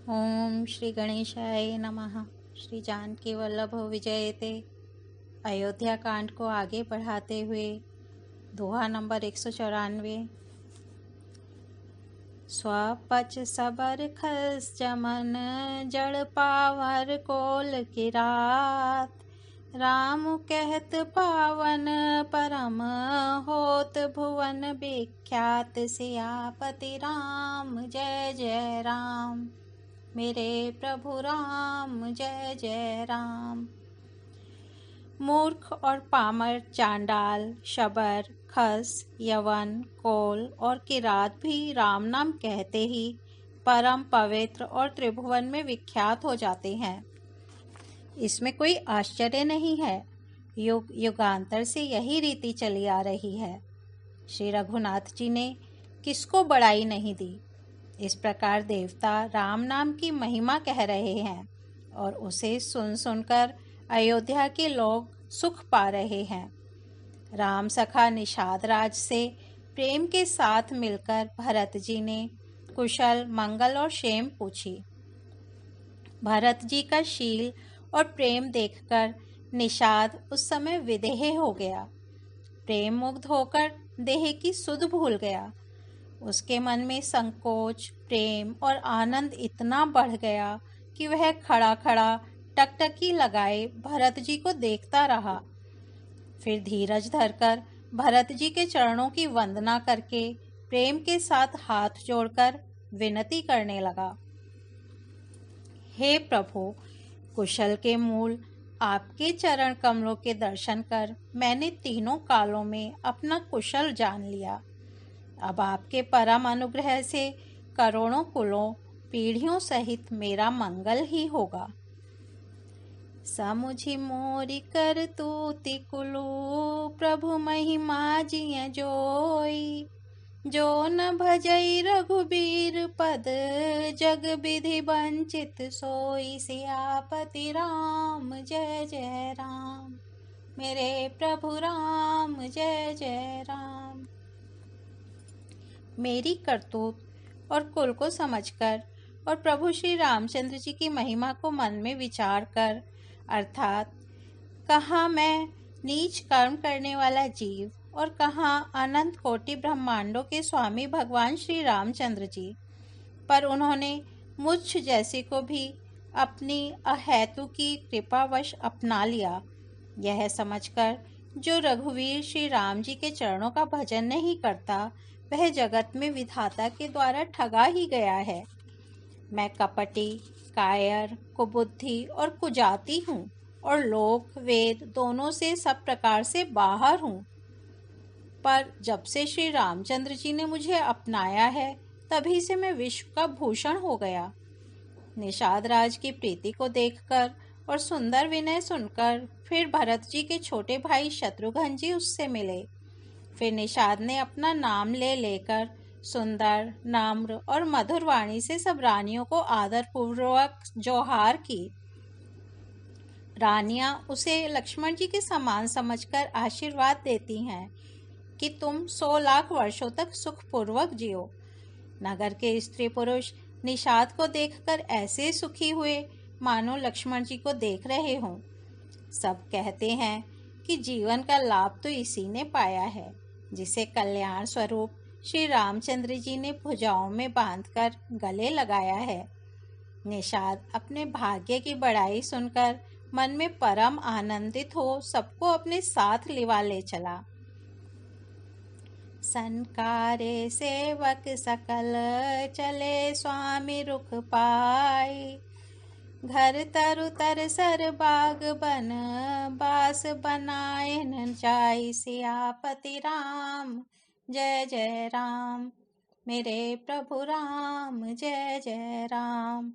ओम श्री गणेशाय नमः। श्री जानकी वल्लभ विजयते। अयोध्या कांड को आगे बढ़ाते हुए दोहा नंबर 194। स्वपच सबर खस जमन जड़ पावर कोल की रात। राम कहत पावन परम होत भुवन विख्यात। सियापति राम जय जय राम। मेरे प्रभु राम जय जय राम। मूर्ख और पामर, चांडाल, शबर, खस, यवन, कोल और किरात भी राम नाम कहते ही परम पवित्र और त्रिभुवन में विख्यात हो जाते हैं। इसमें कोई आश्चर्य नहीं है। युग युगांतर से यही रीति चली आ रही है। श्री रघुनाथ जी ने किसको बड़ाई नहीं दी। इस प्रकार देवता राम नाम की महिमा कह रहे हैं और उसे सुन सुनकर अयोध्या के लोग सुख पा रहे हैं। राम सखा निषाद राज से प्रेम के साथ मिलकर भरत जी ने कुशल मंगल और क्षेम पूछी। भरत जी का शील और प्रेम देखकर निषाद उस समय विदेह हो गया। प्रेम मुग्ध होकर देह की सुध भूल गया। उसके मन में संकोच, प्रेम और आनंद इतना बढ़ गया कि वह खड़ा खड़ा टकटकी लगाए भरत जी को देखता रहा। फिर धीरज धरकर भरत जी के चरणों की वंदना करके प्रेम के साथ हाथ जोड़कर विनती करने लगा। हे प्रभु, कुशल के मूल आपके चरण कमलों के दर्शन कर मैंने तीनों कालों में अपना कुशल जान लिया। अब आपके परम अनुग्रह से करोड़ों कुलों पीढ़ियों सहित मेरा मंगल ही होगा। समुझि मोरि करतूति कुलु प्रभु महिमा जिय जोई। जो न भजई रघुबीर पद जग विधि वंचित सोई। सियापति राम जय जय राम। मेरे प्रभु राम जय जय राम। मेरी करतूत और कुल को समझकर और प्रभु श्री रामचंद्र जी की महिमा को मन में विचार कर, अर्थात कहाँ मैं नीच कर्म करने वाला जीव और कहाँ अनंत कोटि ब्रह्मांडों के स्वामी भगवान श्री रामचंद्र जी, पर उन्होंने मुझ जैसे को भी अपनी अहेतु की कृपावश अपना लिया। यह समझकर जो रघुवीर श्री राम जी के चरणों का भजन नहीं करता वह जगत में विधाता के द्वारा ठगा ही गया है। मैं कपटी, कायर, कुबुद्धि और कुजाति हूँ और लोक वेद दोनों से सब प्रकार से बाहर हूँ। पर जब से श्री रामचंद्र जी ने मुझे अपनाया है तभी से मैं विश्व का भूषण हो गया। निषाद राज की प्रीति को देखकर और सुंदर विनय सुनकर फिर भरत जी के छोटे भाई शत्रुघ्न जी उससे मिले। फिर निषाद ने अपना नाम ले लेकर सुंदर, नम्र और मधुर वाणी से सब रानियों को आदर पूर्वक जोहार की। रानियां उसे लक्ष्मण जी के समान समझकर आशीर्वाद देती हैं कि तुम 100 लाख वर्षों तक सुखपूर्वक जियो। नगर के स्त्री पुरुष निषाद को देखकर ऐसे सुखी हुए मानो लक्ष्मण जी को देख रहे हों। सब कहते हैं कि जीवन का लाभ तो इसी ने पाया है जिसे कल्याण स्वरूप श्री रामचंद्र जी ने भुजाओं में बांधकर गले लगाया है। निषाद अपने भाग्य की बड़ाई सुनकर मन में परम आनंदित हो सबको अपने साथ लिवा ले चला। संकारे सेवक सकल चले स्वामी रुख पाई। घर तरु तर सर बाग बन बास बनाए न जाई। सियापति राम जय जय राम। मेरे प्रभु राम जय जय राम।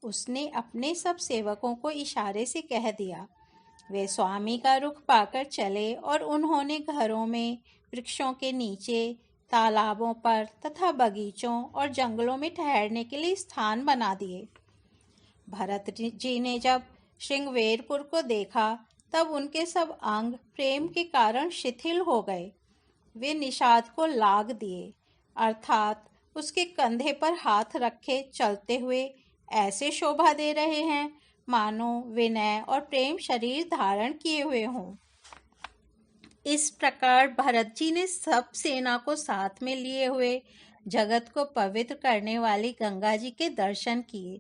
उसने अपने सब सेवकों को इशारे से कह दिया। वे स्वामी का रुख पाकर चले और उन्होंने घरों में, वृक्षों के नीचे, तालाबों पर तथा बगीचों और जंगलों में ठहरने के लिए स्थान बना दिए। भरत जी ने जब श्रृंगवेरपुर को देखा तब उनके सब अंग प्रेम के कारण शिथिल हो गए। वे निषाद को लाग दिए, अर्थात उसके कंधे पर हाथ रखे चलते हुए ऐसे शोभा दे रहे हैं मानो विनय और प्रेम शरीर धारण किए हुए हों। इस प्रकार भरत जी ने सब सेना को साथ में लिए हुए जगत को पवित्र करने वाली गंगा जी के दर्शन किए।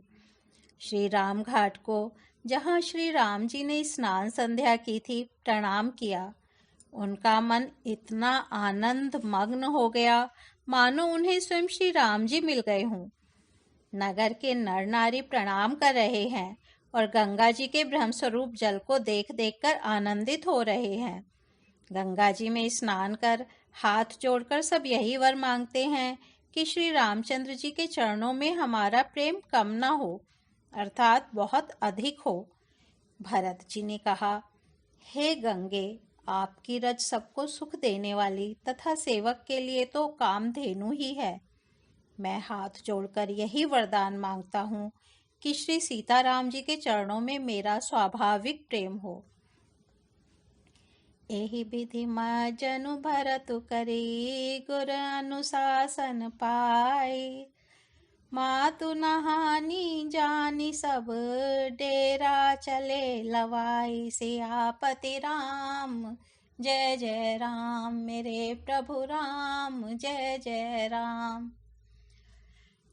श्री राम घाट को, जहाँ श्री राम जी ने स्नान संध्या की थी, प्रणाम किया। उनका मन इतना आनंद मग्न हो गया मानो उन्हें स्वयं श्री राम जी मिल गए हों। नगर के नर नारी प्रणाम कर रहे हैं और गंगा जी के ब्रह्मस्वरूप जल को देख देख कर आनंदित हो रहे हैं। गंगा जी में स्नान कर हाथ जोड़कर सब यही वर मांगते हैं कि श्री रामचंद्र जी के चरणों में हमारा प्रेम कम न हो, अर्थात बहुत अधिक हो। भरत जी ने कहा, हे गंगे, आपकी रज सबको सुख देने वाली तथा सेवक के लिए तो कामधेनु ही है। मैं हाथ जोड़कर यही वरदान मांगता हूँ कि श्री सीताराम जी के चरणों में मेरा स्वाभाविक प्रेम हो। एहि विधि जनु भरतु करी, गुर अनुशासन पाई। मातु नहानी जानी सब, डेरा चले लवाई। सियापति राम जय जय राम, मेरे प्रभु राम जय जय राम।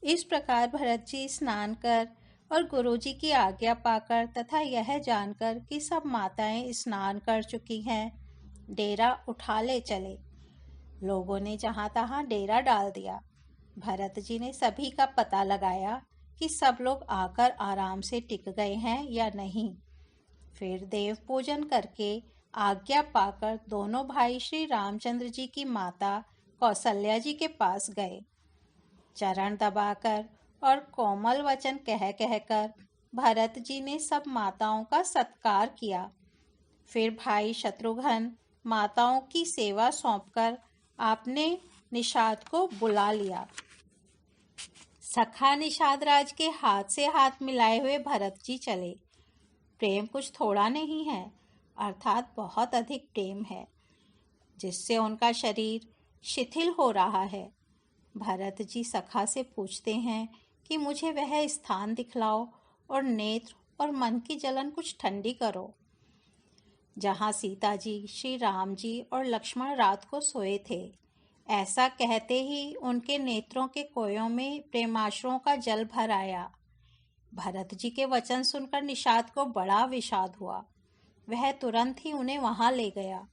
इस प्रकार भरत जी स्नान कर और गुरुजी की आज्ञा पाकर तथा यह जानकर कि सब माताएं स्नान कर चुकी हैं, डेरा उठा ले चले। लोगों ने जहां तहां डेरा डाल दिया। भरत जी ने सभी का पता लगाया कि सब लोग आकर आराम से टिक गए हैं या नहीं। फिर देव पूजन करके आज्ञा पाकर दोनों भाई श्री रामचंद्र जी की माता कौशल्या जी के पास गए। चरण दबाकर और कोमल वचन कह कहकर भरत जी ने सब माताओं का सत्कार किया। फिर भाई शत्रुघ्न माताओं की सेवा सौंपकर आपने निषाद को बुला लिया। सखा निषाद राज के हाथ से हाथ मिलाए हुए भरत जी चले। प्रेम कुछ थोड़ा नहीं है, अर्थात बहुत अधिक प्रेम है, जिससे उनका शरीर शिथिल हो रहा है। भरत जी सखा से पूछते हैं कि मुझे वह स्थान दिखलाओ और नेत्र और मन की जलन कुछ ठंडी करो जहाँ सीता जी, श्री राम जी और लक्ष्मण रात को सोए थे। ऐसा कहते ही उनके नेत्रों के कोयों में प्रेमाश्रुओं का जल भर आया। भरत जी के वचन सुनकर निषाद को बड़ा विषाद हुआ। वह तुरंत ही उन्हें वहां ले गया।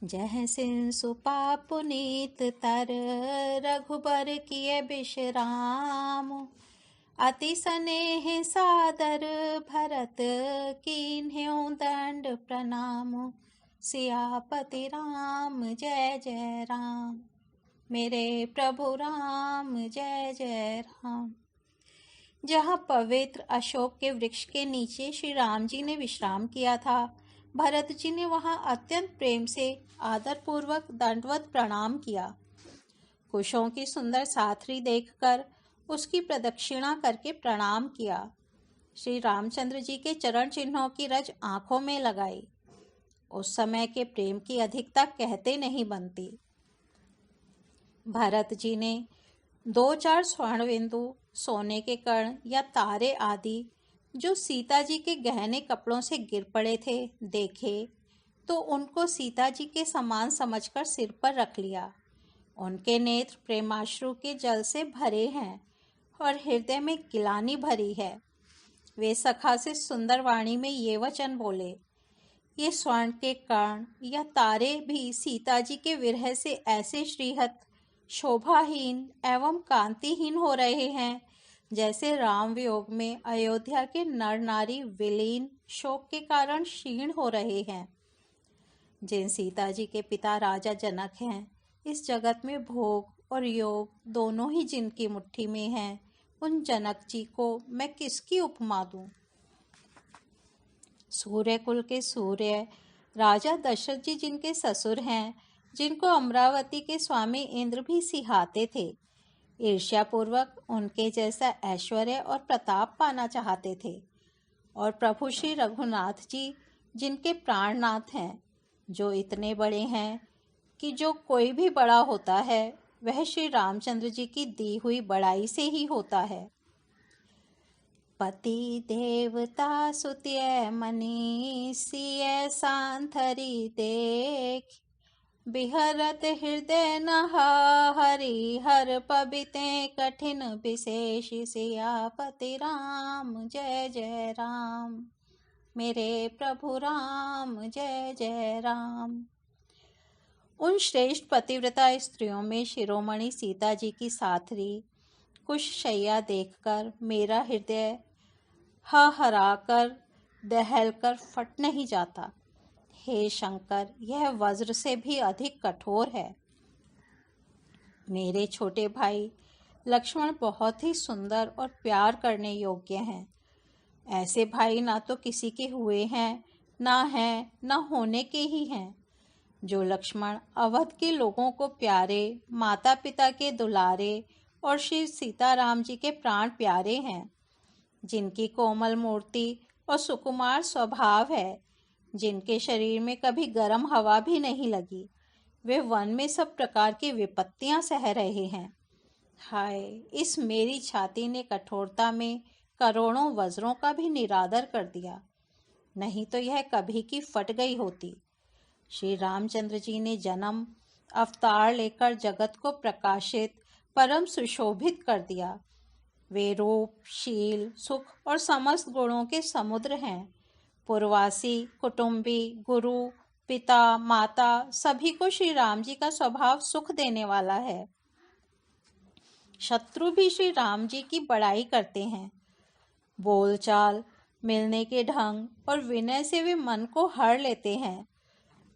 जह सिंसु पुनीत तर, रघुबर किए विश्राम। अति स्नेह सादर भरत, कीन्ह्यो दंड प्रणाम। सियापति राम जय जय राम, मेरे प्रभु राम जय जय राम। जहाँ पवित्र अशोक के वृक्ष के नीचे श्री राम जी ने विश्राम किया था, भरत जी ने वहां अत्यंत प्रेम से आदर पूर्वक दंडवत प्रणाम किया। कुशों की सुंदर साथरी देखकर उसकी प्रदक्षिणा करके प्रणाम किया। श्री रामचंद्र जी के चरण चिन्हों की रज आंखों में लगाई। उस समय के प्रेम की अधिकता कहते नहीं बनती। भरत जी ने 2-4 स्वर्ण बिंदु, सोने के कण या तारे आदि जो सीता जी के गहने कपड़ों से गिर पड़े थे देखे तो उनको सीता जी के समान समझकर सिर पर रख लिया। उनके नेत्र प्रेमाश्रु के जल से भरे हैं और हृदय में गिलानी भरी है। वे सखा से सुंदर वाणी में ये वचन बोले, ये स्वर्ण के कण या तारे भी सीता जी के विरह से ऐसे श्रीहत, शोभाहीन एवं कांतिहीन हो रहे हैं जैसे राम वियोग में अयोध्या के नर नारी विलीन शोक के कारण क्षीण हो रहे हैं। जिन सीता जी के पिता राजा जनक हैं, इस जगत में भोग और योग दोनों ही जिनकी मुट्ठी में हैं, उन जनक जी को मैं किसकी उपमा दूं? सूर्य कुल के सूर्य राजा दशरथ जी जिनके ससुर हैं, जिनको अमरावती के स्वामी इंद्र भी सिहाते थे, ईर्ष्यापूर्वक उनके जैसा ऐश्वर्य और प्रताप पाना चाहते थे। और प्रभु श्री रघुनाथ जी जिनके प्राणनाथ हैं, जो इतने बड़े हैं कि जो कोई भी बड़ा होता है वह श्री रामचंद्र जी की दी हुई बड़ाई से ही होता है। पति देवता सुत्य मनी सिय सांथरी देख, बिहरत हृदय नह हरि हर पबिते कठिन विशेष सियापति राम जय जय राम। मेरे प्रभु राम जय जय राम। उन श्रेष्ठ पतिव्रता स्त्रियों में शिरोमणि सीता जी की साथरी कुशशैया देखकर मेरा हृदय हराकर दहलकर फट नहीं जाता। हे शंकर, यह वज्र से भी अधिक कठोर है। मेरे छोटे भाई लक्ष्मण बहुत ही सुंदर और प्यार करने योग्य हैं। ऐसे भाई ना तो किसी के हुए हैं, ना होने के ही हैं। जो लक्ष्मण अवध के लोगों को प्यारे, माता पिता के दुलारे और श्री सीताराम जी के प्राण प्यारे हैं, जिनकी कोमल मूर्ति और सुकुमार स्वभाव है, जिनके शरीर में कभी गर्म हवा भी नहीं लगी, वे वन में सब प्रकार की विपत्तियां सह रहे हैं। हाय, इस मेरी छाती ने कठोरता में करोड़ों वज्रों का भी निरादर कर दिया, नहीं तो यह कभी की फट गई होती। श्री रामचंद्र जी ने जन्म अवतार लेकर जगत को प्रकाशित परम सुशोभित कर दिया। वे रूप, शील, सुख और समस्त गुणों के समुद्र हैं। पूर्वासी, कुटुंबी, गुरु, पिता, माता सभी को श्री राम जी का स्वभाव सुख देने वाला है। शत्रु भी श्री राम जी की बड़ाई करते हैं। बोलचाल, मिलने के ढंग और विनय से वे मन को हर लेते हैं।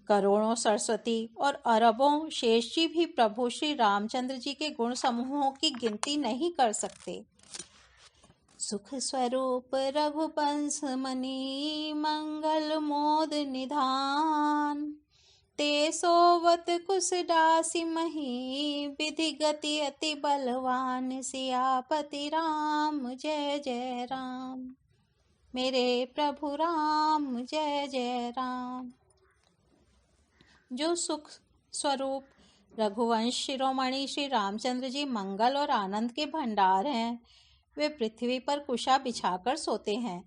करोड़ों सरस्वती और अरबों शेष जी भी प्रभु श्री रामचंद्र जी के गुण समूहों की गिनती नहीं कर सकते। सुख स्वरूप रघुवंश मणि मंगल मोद निधान, ते सोवत कुश दासी मही विधि गति अति बलवान। सियापति राम जय जय राम। मेरे प्रभु राम जय जय राम। जो सुख स्वरूप रघुवंश शिरोमणि श्री रामचंद्र जी मंगल और आनंद के भंडार हैं, वे पृथ्वी पर कुशा बिछाकर सोते हैं।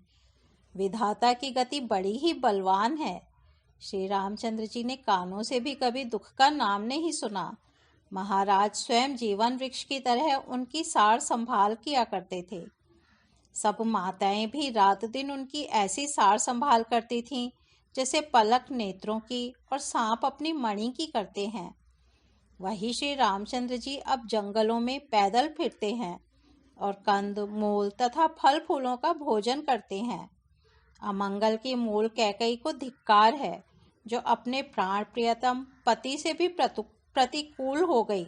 विधाता की गति बड़ी ही बलवान है। श्री रामचंद्र जी ने कानों से भी कभी दुख का नाम नहीं सुना। महाराज स्वयं जीवन वृक्ष की तरह उनकी सार संभाल किया करते थे। सब माताएं भी रात दिन उनकी ऐसी सार संभाल करती थीं जैसे पलक नेत्रों की और सांप अपनी मणि की करते हैं। वही श्री रामचंद्र जी अब जंगलों में पैदल फिरते हैं और कंद, मूल तथा फल फूलों का भोजन करते हैं। अमंगल की मूल कैकई को धिक्कार है, जो अपने प्राण प्रियतम पति से भी प्रतिकूल हो गई।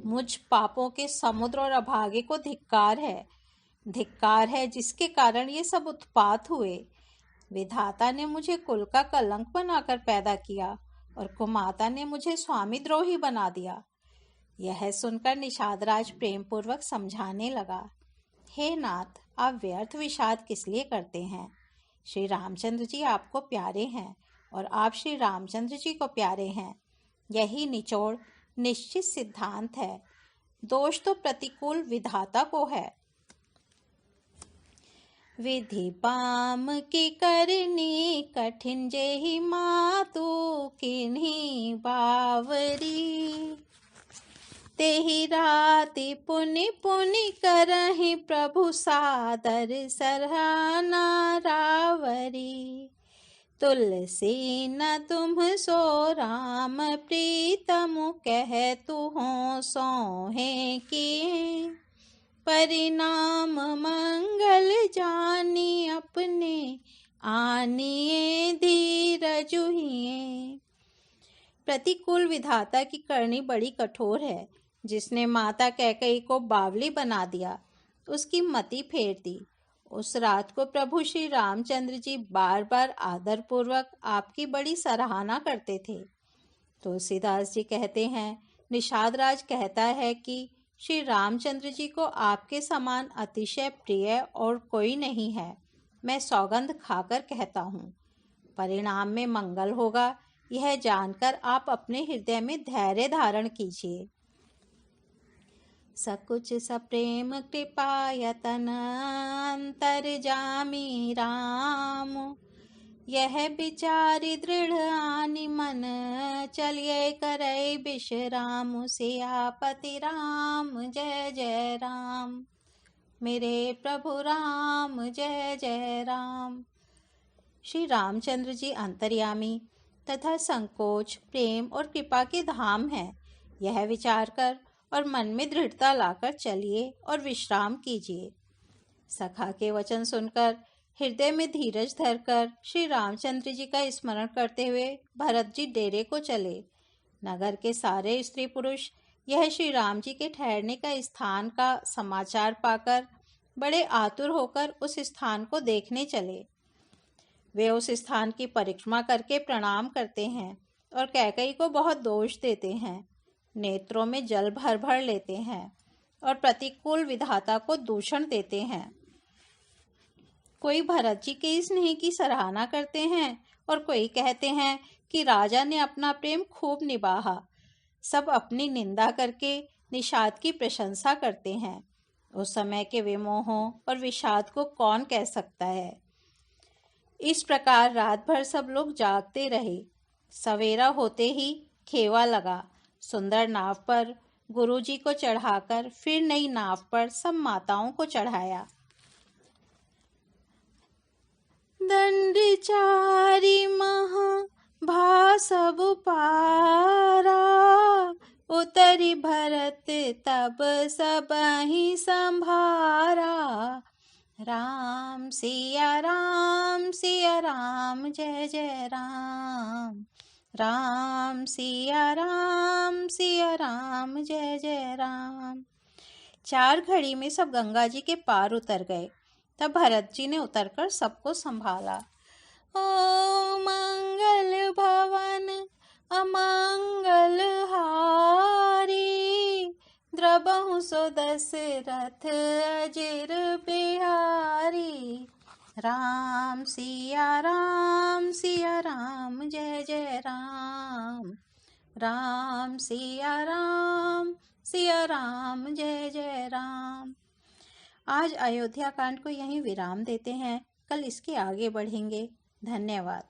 मुझ पापों के समुद्र और अभागे को धिक्कार है जिसके कारण ये सब उत्पात हुए। विधाता ने मुझे कुल का कलंक बनाकर पैदा किया और कुमाता ने मुझे स्वामी द्रोही बना दिया। यह सुनकर निषादराज प्रेम पूर्वक समझाने लगा, हे नाथ, आप व्यर्थ विषाद किस लिए करते हैं? श्री रामचंद्र जी आपको प्यारे हैं और आप श्री रामचंद्र जी को प्यारे हैं। यही निचोड़ निश्चित सिद्धांत है। दोष तो प्रतिकूल विधाता को है। विधि पाम की करनी कठिन जेहि मातु किन्हीं बावरी, तेहि राति पुनि पुनि करहि प्रभु सादर सराहना रावरी। तुलसी न तुम सो राम प्रीतम कह तु हो सोहे किए, परिणाम मंगल जानी अपने आनिए धीरज हुए। प्रतिकूल विधाता की करनी बड़ी कठोर है। जिसने माता कैकई को बावली बना दिया, उसकी मति फेर दी। उस रात को प्रभु श्री रामचंद्र जी बार बार आदर पूर्वक आपकी बड़ी सराहना करते थे। तुलसीदास जी कहते हैं, निषादराज कहता है कि श्री रामचंद्र जी को आपके समान अतिशय प्रिय और कोई नहीं है। मैं सौगंध खाकर कहता हूँ, परिणाम में मंगल होगा, यह जानकर आप अपने हृदय में धैर्य धारण कीजिए। सकुच सप्रेम कृपा यतन अंतर्जामी राम, यह विचारि दृढ़ आनि मन, चलिए करई विश्राम। सियापति राम जय जय राम, मेरे प्रभु राम जय जय राम। श्री रामचंद्र जी अंतर्यामी तथा संकोच, प्रेम और कृपा के धाम है। यह विचार कर और मन में दृढ़ता लाकर चलिए और विश्राम कीजिए। सखा के वचन सुनकर हृदय में धीरज धरकर श्री रामचंद्र जी का स्मरण करते हुए भरत जी डेरे को चले। नगर के सारे स्त्री पुरुष यह श्री राम जी के ठहरने का स्थान का समाचार पाकर बड़े आतुर होकर उस स्थान को देखने चले। वे उस स्थान की परिक्रमा करके प्रणाम करते हैं और कैकेयी को बहुत दोष देते हैं, नेत्रों में जल भर भर लेते हैं और प्रतिकूल विधाता को दूषण देते हैं। कोई भरत जी के इस स्नेह की सराहना करते हैं और कोई कहते हैं कि राजा ने अपना प्रेम खूब निभाया। सब अपनी निंदा करके निषाद की प्रशंसा करते हैं। उस समय के विमोहों और विषाद को कौन कह सकता है। इस प्रकार रात भर सब लोग जागते रहे। सवेरा होते ही खेवा लगा। सुंदर नाव पर गुरुजी को चढ़ाकर फिर नई नाव पर सब माताओं को चढ़ाया। दंडचारी महा भासव पारा, उतरी भरत तब सबहि संभारा। राम सिया राम जय जय राम, राम सिया राम जय जय राम। 4 घड़ी में सब गंगा जी के पार उतर गए। तब भरत जी ने उतरकर सबको संभाला। ओ मंगल भवन अमंगल हारी, द्रबहु सो दशरथ अजिर बिहारी। राम सिया राम जय जय राम, राम सिया राम जय जय राम। आज अयोध्या कांड को यहीं विराम देते हैं। कल इसके आगे बढ़ेंगे। धन्यवाद।